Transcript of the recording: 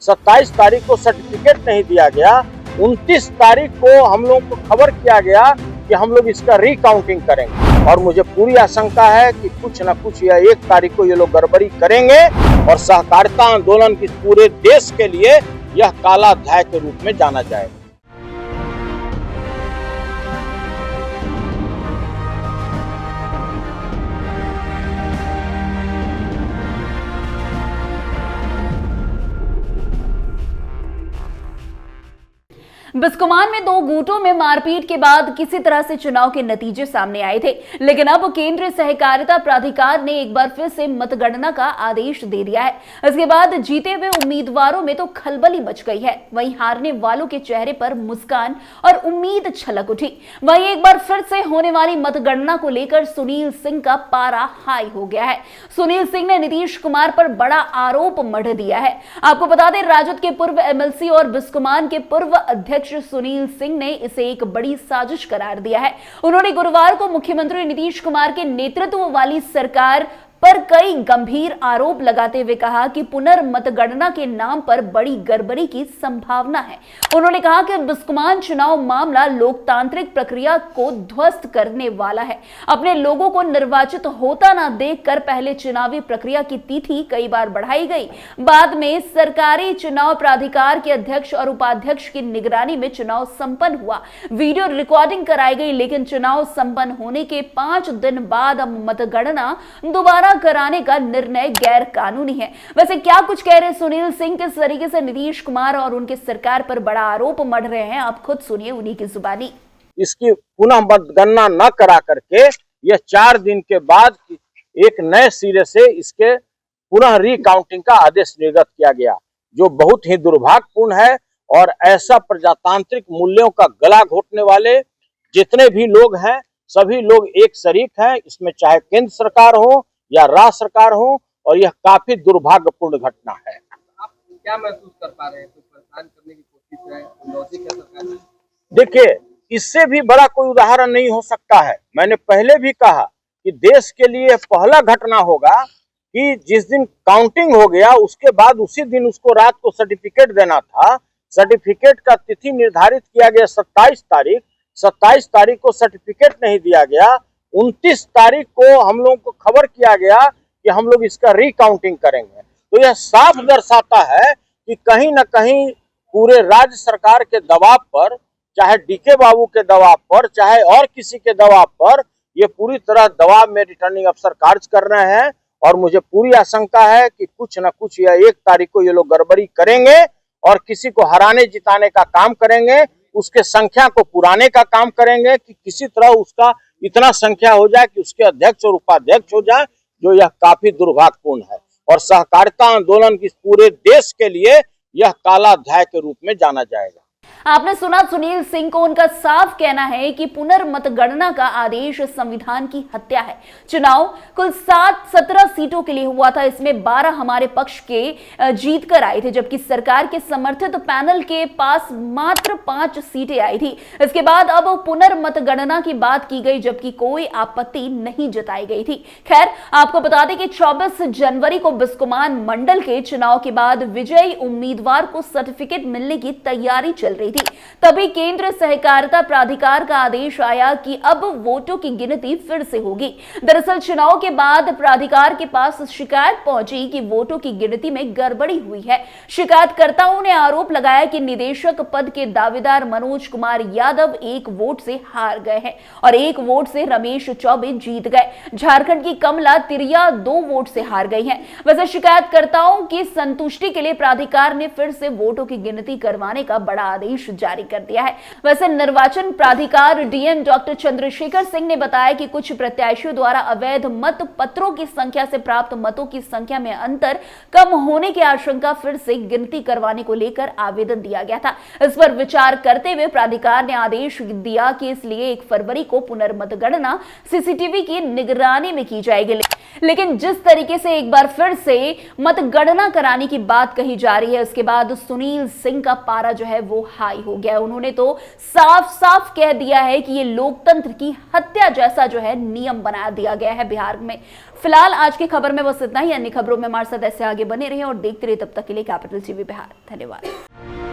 27 तारीख को सर्टिफिकेट नहीं दिया गया, 29 तारीख को हम लोगों को खबर किया गया कि हम लोग इसका रिकाउंटिंग करेंगे और मुझे पूरी आशंका है कि कुछ न कुछ या 1 तारीख को ये लोग गड़बड़ी करेंगे और सहकारिता आंदोलन की पूरे देश के लिए यह काला अध्याय के रूप में जाना जाएगा। बिस्कोमान में 2 गुटों में मारपीट के बाद किसी तरह से चुनाव के नतीजे सामने आए थे, लेकिन अब केंद्रीय सहकारिता प्राधिकार ने एक बार फिर से मतगणना का आदेश दे दिया है। इसके बाद जीते हुए उम्मीदवारों में तो खलबली मच गई है, वहीं हारने वालों के चेहरे पर मुस्कान और उम्मीद छलक उठी। वहीं एक बार फिर से होने वाली मतगणना को लेकर सुनील सिंह का पारा हाई हो गया है। सुनील सिंह ने नीतीश कुमार पर बड़ा आरोप मढ़ दिया है। आपको बता दें, राजद के पूर्व एमएलसी और बिस्कोमान के पूर्व अध्यक्ष सुनील सिंह ने इसे एक बड़ी साजिश करार दिया है। उन्होंने गुरुवार को मुख्यमंत्री नीतीश कुमार के नेतृत्व वाली सरकार पर कई गंभीर आरोप लगाते हुए कहा कि पुनर्मतगणना के नाम पर बड़ी गड़बड़ी की संभावना है। उन्होंने कहा कि बिस्कोमान चुनाव मामला लोकतांत्रिक प्रक्रिया को ध्वस्त करने वाला है। अपने लोगों को निर्वाचित होता ना देखकर पहले चुनावी प्रक्रिया की तिथि कई बार बढ़ाई गई, बाद में सरकारी चुनाव प्राधिकार के अध्यक्ष और उपाध्यक्ष की निगरानी में चुनाव संपन्न हुआ, वीडियो रिकॉर्डिंग कराई गई, लेकिन चुनाव संपन्न होने के 5 दिन बाद अब मतगणना दोबारा कराने का निर्णय गैर कानूनी है। वैसे क्या कुछ कह रहे सुनील सिंह, किस तरीके से नीतीश कुमार और उनके सरकार पर बड़ा आरोप मढ़ रहे हैं, आप खुद सुनिए उन्हीं की जुबानी। इसकी पुनः मतगणना न करा करके यह 4 दिन के बाद एक नए सिरे से इसके पुनः रिकाउंटिंग का आदेश निर्गत किया गया, जो बहुत ही दुर्भाग्यपूर्ण है। और ऐसा प्रजातांत्रिक मूल्यों का गला घोटने वाले जितने भी लोग हैं, सभी लोग एक शरीक हैं इसमें, चाहे केंद्र सरकार हो या राज्य सरकार हो, और यह काफी दुर्भाग्यपूर्ण घटना है। आप क्या महसूस कर पा रहे हैं? कुछ परेशान करने की कोशिश है लॉजिक है सरकार ने? देखिए, इससे भी बड़ा कोई उदाहरण नहीं हो सकता है। मैंने पहले भी कहा कि देश के लिए पहला घटना होगा कि जिस दिन काउंटिंग हो गया उसके बाद उसी दिन उसको रात को सर्टिफिकेट देना था। सर्टिफिकेट का तिथि निर्धारित किया गया 27 तारीख, 27 तारीख को सर्टिफिकेट नहीं दिया गया, 29 तारीख को हम लोगों को खबर किया गया कि हम लोग इसका रिकाउंटिंग करेंगे। तो यह साफ दर्शाता है कि कहीं न कहीं पूरे राज्य सरकार के दबाव पर, चाहे डीके बाबू के दबाव पर, चाहे और किसी के दबाव पर, ये पूरी तरह दबाव में रिटर्निंग अफसर कार्य कर रहे हैं। और मुझे पूरी आशंका है कि कुछ न कुछ या 1 तारीख को ये लोग गड़बड़ी करेंगे और किसी को हराने जिताने का काम करेंगे, उसके संख्या को पुराने का काम करेंगे कि किसी तरह उसका इतना संख्या हो जाए कि उसके अध्यक्ष और उपाध्यक्ष हो जाए, जो यह काफी दुर्भाग्यपूर्ण है। और सहकारिता आंदोलन की पूरे देश के लिए यह काला अध्याय के रूप में जाना जाएगा। आपने सुना सुनील सिंह को, उनका साफ कहना है कि पुनर्मतगणना का आदेश संविधान की हत्या है। चुनाव कुल 17 सीटों के लिए हुआ था, इसमें 12 हमारे पक्ष के जीत कर आए थे, जबकि सरकार के समर्थित पैनल के पास मात्र 5 सीटें आई थी। इसके बाद अब पुनर्मतगणना की बात की गई, जबकि कोई आपत्ति नहीं जताई गई थी। खैर, आपको बता दें कि 24 जनवरी को बिस्कोमान मंडल के चुनाव के बाद विजयी उम्मीदवार को सर्टिफिकेट मिलने की तैयारी चल रही थी। तभी केंद्र सहकारिता प्राधिकार का आदेश आया कि अब वोटों की गिनती फिर से होगी। दरअसल चुनाव के बाद प्राधिकार के पास शिकायत पहुंची कि वोटों की गिनती में गड़बड़ी हुई है। शिकायतकर्ताओं ने आरोप लगाया कि निदेशक पद के दावेदार मनोज कुमार यादव 1 वोट से हार गए हैं और 1 वोट से रमेश चौबे जीत गए। झारखंड की कमला तिरिया 2 वोट से हार गई हैं। वैसे शिकायतकर्ताओं की संतुष्टि के लिए प्राधिकार ने फिर से वोटों की गिनती करवाने का बड़ा आदेश जारी कर दिया है। वैसे निर्वाचन प्राधिकार डीएम डॉक्टर चंद्रशेखर सिंह ने बताया कि कुछ प्रत्याशियों द्वारा अवैध मत पत्रों की संख्या से प्राप्त मतों की संख्या में अंतर कम होने की आशंका फिर से गिनती करवाने को लेकर आवेदन दिया गया था। इस पर विचार करते हुए प्राधिकार ने आदेश दिया कि इसलिए 1 फरवरी को पुनर्मतगणना सीसीटीवी की निगरानी में की जाएगी। लेकिन जिस तरीके से एक बार फिर से मतगणना कराने की बात कही जा रही है, उसके बाद सुनील सिंह का पारा जो है वो हाई हो गया है। उन्होंने तो साफ साफ कह दिया है कि ये लोकतंत्र की हत्या जैसा जो है नियम बना दिया गया है बिहार में। फिलहाल आज की खबर में बस इतना ही। अन्य खबरों में हमारे साथ ऐसे आगे बने रहे और देखते रहे। तब तक के लिए कैपिटल टीवी बिहार। धन्यवाद।